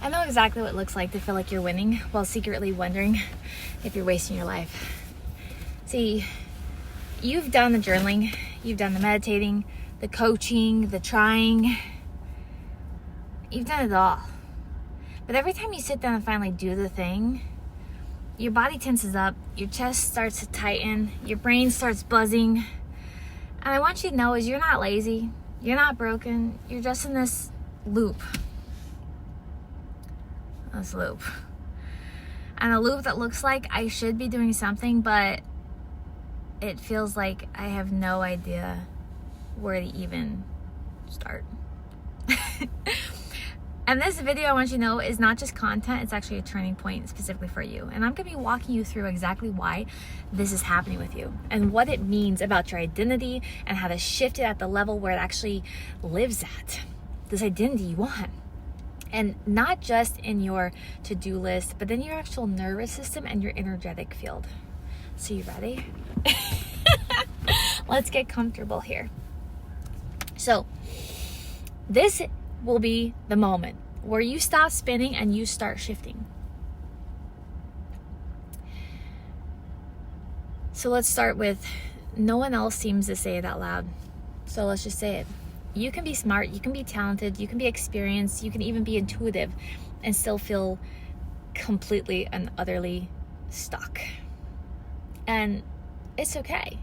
I know exactly what it looks like to feel like you're winning while secretly wondering if you're wasting your life. See, you've done the journaling, you've done the meditating, the coaching, the trying. You've done it all. But every time you sit down and finally do the thing, your body tenses up, your chest starts to tighten, your brain starts buzzing. And I want you to know is you're not lazy, you're not broken, you're just in this loop. This loop. And a loop that looks like I should be doing something, but it feels like I have no idea where to even start. And this video, I want you to know, is not just content, it's actually a turning point specifically for you. And I'm going to be walking you through exactly why this is happening with you and what it means about your identity and how to shift it at the level where it actually lives at. This identity you want. And not just in your to-do list, but in your actual nervous system and your energetic field. So you ready? Let's get comfortable here. So this will be the moment where you stop spinning and you start shifting. So let's start with, no one else seems to say it out loud. So let's just say it. You can be smart, you can be talented, you can be experienced, you can even be intuitive and still feel completely and utterly stuck. And it's okay.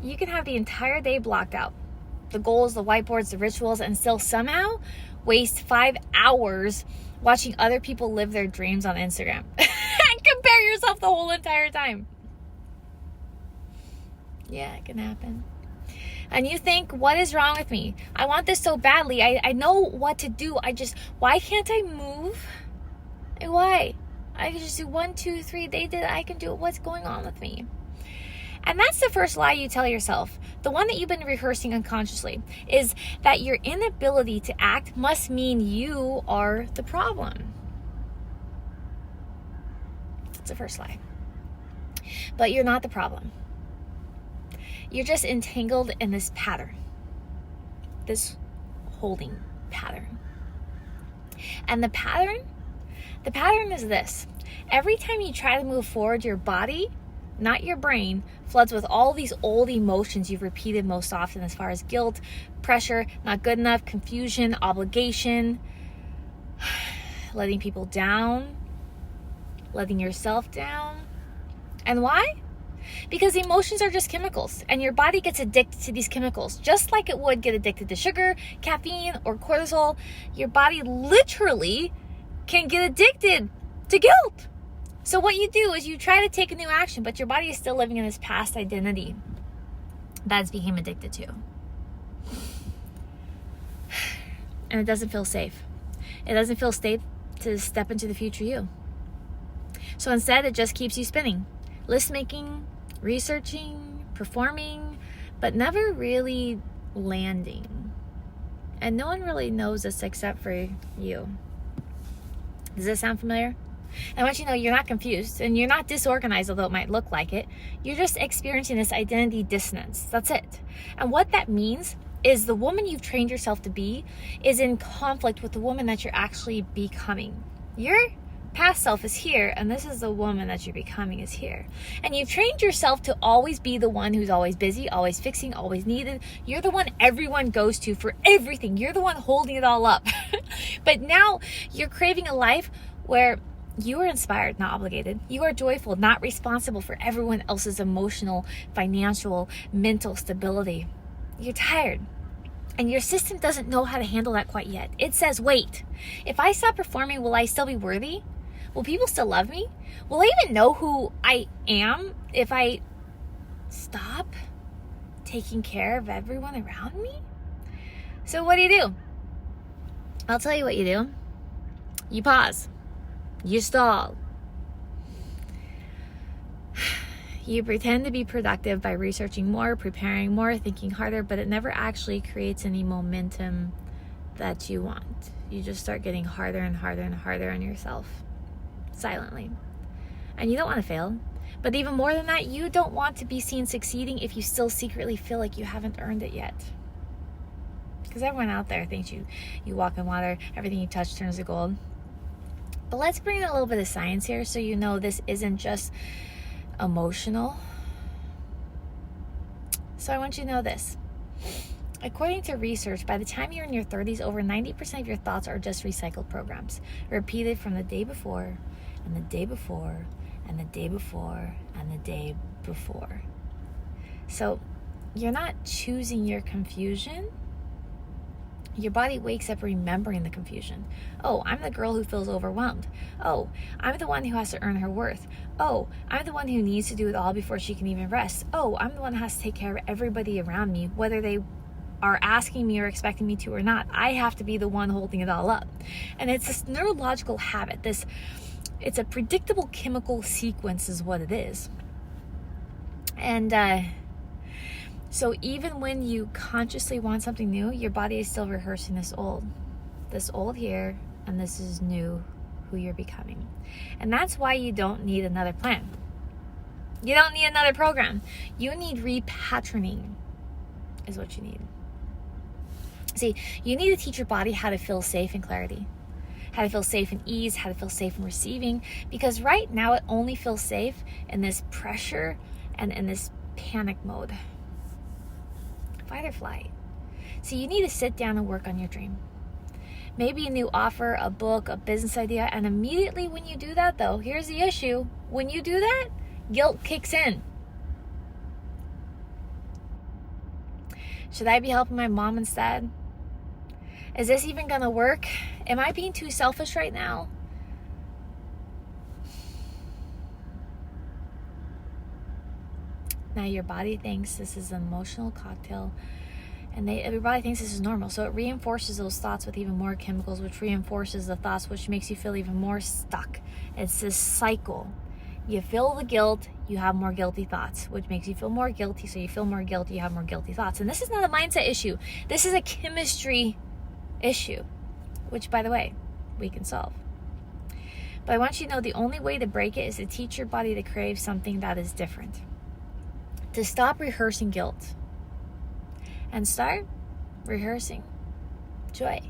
You can have the entire day blocked out. The goals, the whiteboards, the rituals, and still somehow waste 5 hours watching other people live their dreams on Instagram and compare yourself the whole entire time. Yeah, it can happen. And you think, what is wrong with me? I want this so badly. I know what to do. Why can't I move? And why? I can just do 1, 2, 3. They did it. I can do it. What's going on with me? And that's the first lie you tell yourself. The one that you've been rehearsing unconsciously is that your inability to act must mean you are the problem. It's the first lie. But you're not the problem. You're just entangled in this pattern, this holding pattern. And the pattern is this. Every time you try to move forward, your body, not your brain, floods with all these old emotions you've repeated most often as far as guilt, pressure, not good enough, confusion, obligation, letting people down, letting yourself down. And why? Because emotions are just chemicals, and your body gets addicted to these chemicals. Just like it would get addicted to sugar, caffeine, or cortisol, your body literally can get addicted to guilt. So what you do is you try to take a new action, but your body is still living in this past identity that it's became addicted to. And it doesn't feel safe. It doesn't feel safe to step into the future you. So instead, it just keeps you spinning. List making, researching, performing, but never really landing. And no one really knows this except for you. Does this sound familiar? I want you to know you're not confused and you're not disorganized, although it might look like it. You're just experiencing this identity dissonance. That's it. And what that means is the woman you've trained yourself to be is in conflict with the woman that you're actually becoming. Your past self is here, and this is the woman that you're becoming is here. And you've trained yourself to always be the one who's always busy, always fixing, always needed. You're the one everyone goes to for everything. You're the one holding it all up. But now you're craving a life where you are inspired, not obligated. You are joyful, not responsible for everyone else's emotional, financial, mental stability. You're tired. And your system doesn't know how to handle that quite yet. It says, wait, if I stop performing, will I still be worthy? Will people still love me? Will I even know who I am if I stop taking care of everyone around me? So what do? I'll tell you what you do. You pause. You stall. You pretend to be productive by researching more, preparing more, thinking harder, but it never actually creates any momentum that you want. You just start getting harder and harder and harder on yourself. Silently. And you don't want to fail. But even more than that, you don't want to be seen succeeding if you still secretly feel like you haven't earned it yet. Because everyone out there thinks you walk in water, everything you touch turns to gold. But let's bring in a little bit of science here so you know this isn't just emotional. So I want you to know this. According to research, by the time you're in your 30s, over 90% of your thoughts are just recycled programs, repeated from the day before, and the day before, and the day before, and the day before. So you're not choosing your confusion. Your body wakes up remembering the confusion. Oh, I'm the girl who feels overwhelmed. Oh, I'm the one who has to earn her worth. Oh, I'm the one who needs to do it all before she can even rest. Oh, I'm the one who has to take care of everybody around me, whether they are asking me or expecting me to or not. I have to be the one holding it all up. And it's this neurological habit. It's a predictable chemical sequence is what it is. And so even when you consciously want something new, your body is still rehearsing this old here, and this is new, who you're becoming. And that's why you don't need another plan. You don't need another program. You need repatterning is what you need. See, you need to teach your body how to feel safe in clarity, how to feel safe in ease, how to feel safe in receiving, because right now it only feels safe in this pressure and in this panic mode. Fight or flight. So you need to sit down and work on your dream. Maybe a new offer, a book, a business idea, and immediately when you do that though, here's the issue. When you do that, guilt kicks in. Should I be helping my mom instead? Is this even gonna work? Am I being too selfish right now? Now your body thinks this is an emotional cocktail, and your body thinks this is normal. So it reinforces those thoughts with even more chemicals, which reinforces the thoughts, which makes you feel even more stuck. It's this cycle. You feel the guilt, you have more guilty thoughts, which makes you feel more guilty. So you feel more guilty, you have more guilty thoughts. And this is not a mindset issue. This is a chemistry issue, which, by the way, we can solve. But I want you to know the only way to break it is to teach your body to crave something that is different. To stop rehearsing guilt and start rehearsing joy,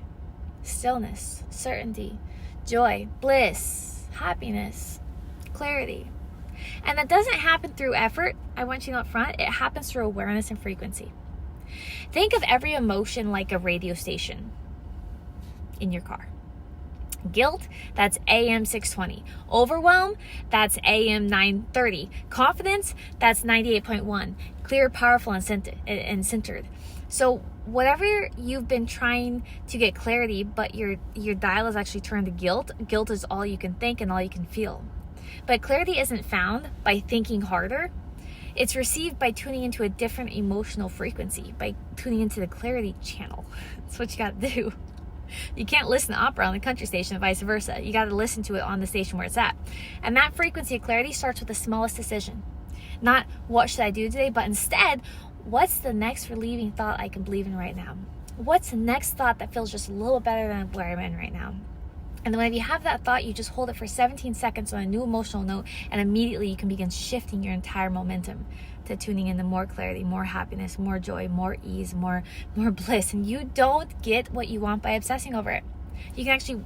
stillness, certainty, joy, bliss, happiness, clarity. And that doesn't happen through effort. I want you to know up front, it happens through awareness and frequency. Think of every emotion like a radio station in your car. Guilt, that's AM 620. Overwhelm, that's AM 930. Confidence, that's 98.1. Clear, powerful, and centered. So whatever you've been trying to get clarity, but your dial is actually turned to guilt. Guilt is all you can think and all you can feel. But clarity isn't found by thinking harder. It's received by tuning into a different emotional frequency, by tuning into the clarity channel. That's what you got to do. You can't listen to opera on the country station and vice versa. You got to listen to it on the station where it's at. And that frequency of clarity starts with the smallest decision. Not what should I do today, but instead, what's the next relieving thought I can believe in right now? What's the next thought that feels just a little better than where I'm in right now? And then when you have that thought, you just hold it for 17 seconds on a new emotional note, and immediately you can begin shifting your entire momentum to tuning into more clarity, more happiness, more joy, more ease, more bliss. And you don't get what you want by obsessing over it. You can actually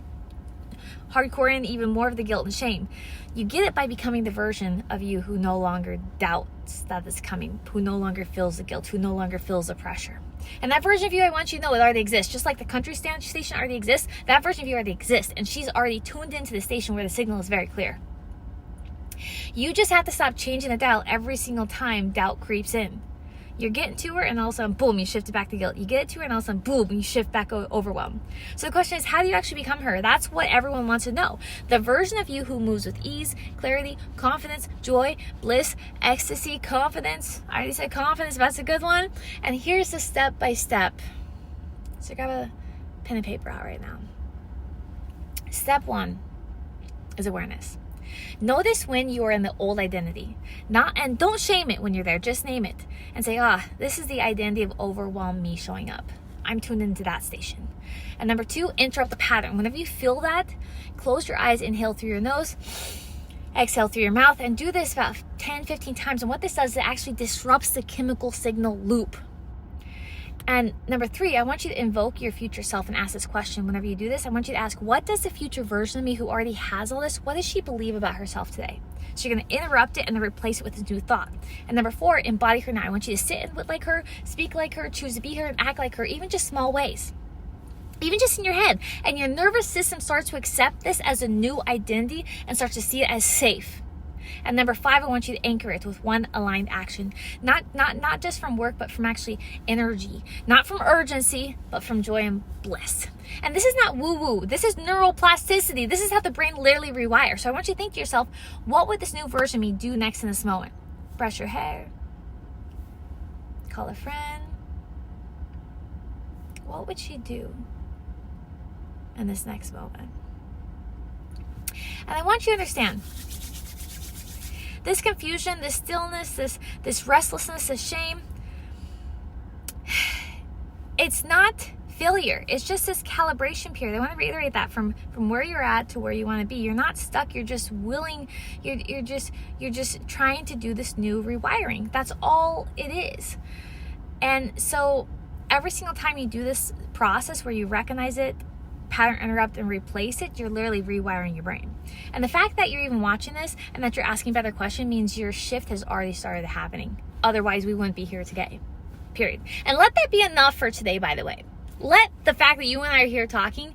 hardcore in even more of the guilt and shame. You get it by becoming the version of you who no longer doubts that it's coming, who no longer feels the guilt, who no longer feels the pressure. And that version of you, I want you to know, it already exists. Just like the country station already exists, that version of you already exists. And she's already tuned into the station where the signal is very clear. You just have to stop changing the dial every single time doubt creeps in. You're getting to her, and all of a sudden, boom, you shift it back to guilt. You get it to her, and all of a sudden, boom, you shift back overwhelm. So the question is, how do you actually become her? That's what everyone wants to know. The version of you who moves with ease, clarity, confidence, joy, bliss, ecstasy, confidence. I already said confidence, but that's a good one. And here's the step by step. So grab a pen and paper out right now. Step 1 is awareness. Notice when you are in the old identity. And don't shame it when you're there. Just name it and say, this is the identity of overwhelmed me showing up. I'm tuned into that station. And number 2, interrupt the pattern. Whenever you feel that, close your eyes, inhale through your nose, exhale through your mouth, and do this about 10, 15 times. And what this does is it actually disrupts the chemical signal loop. And number 3, I want you to invoke your future self and ask this question. Whenever you do this, I want you to ask, what does the future version of me who already has all this, what does she believe about herself today? So you're going to interrupt it and then replace it with a new thought. And number 4, embody her now. I want you to sit like her, speak like her, choose to be her, and act like her, even just small ways. Even just in your head. And your nervous system starts to accept this as a new identity and starts to see it as safe. And number 5, I want you to anchor it with one aligned action. Not just from work, but from actually energy. Not from urgency, but from joy and bliss. And this is not woo-woo. This is neuroplasticity. This is how the brain literally rewires. So I want you to think to yourself, what would this new version of me do next in this moment? Brush your hair. Call a friend. What would she do in this next moment? And I want you to understand, this confusion, this stillness, this restlessness, this shame, it's not failure. It's just this calibration period. I want to reiterate that from where you're at to where you want to be. You're not stuck. You're just willing. You're just trying to do this new rewiring. That's all it is. And so every single time you do this process where you recognize it, pattern interrupt, and replace it, you're literally rewiring your brain. And the fact that you're even watching this and that you're asking better questions means your shift has already started happening. Otherwise, we wouldn't be here today. Period. And let that be enough for today, by the way. Let the fact that you and I are here talking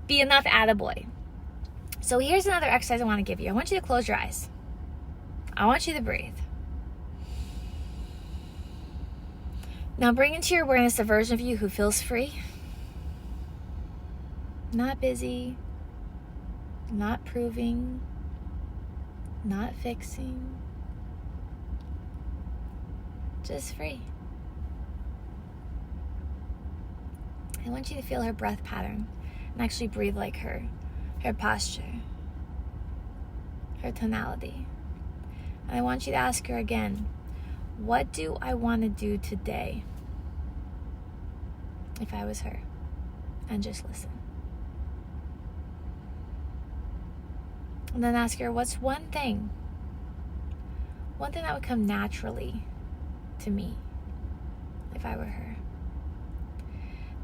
be enough, attaboy. So here's another exercise I want to give you. I want you to close your eyes. I want you to breathe. Now bring into your awareness a version of you who feels free, not busy, not proving, not fixing, just free. I want you to feel her breath pattern and actually breathe like her posture, her tonality. And I want you to ask her again, what do I want to do today if I was her? And just listen. And then ask her, what's one thing that would come naturally to me if I were her?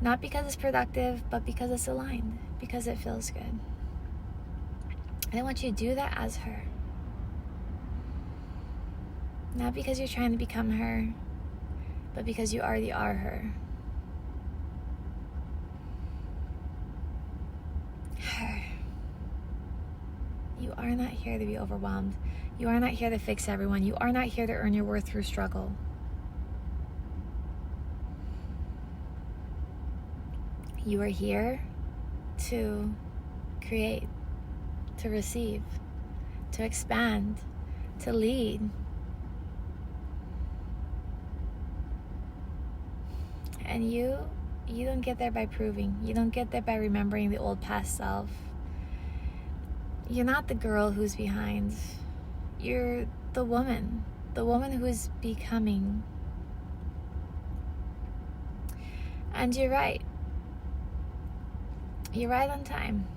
Not because it's productive, but because it's aligned, because it feels good. And I want you to do that as her. Not because you're trying to become her, but because you already are her. Her. You are not here to be overwhelmed. You are not here to fix everyone. You are not here to earn your worth through struggle. You are here to create, to receive, to expand, to lead. And you don't get there by proving. You don't get there by remembering the old past self. You're not the girl who's behind. You're the woman who is becoming. And you're right. You're right on time.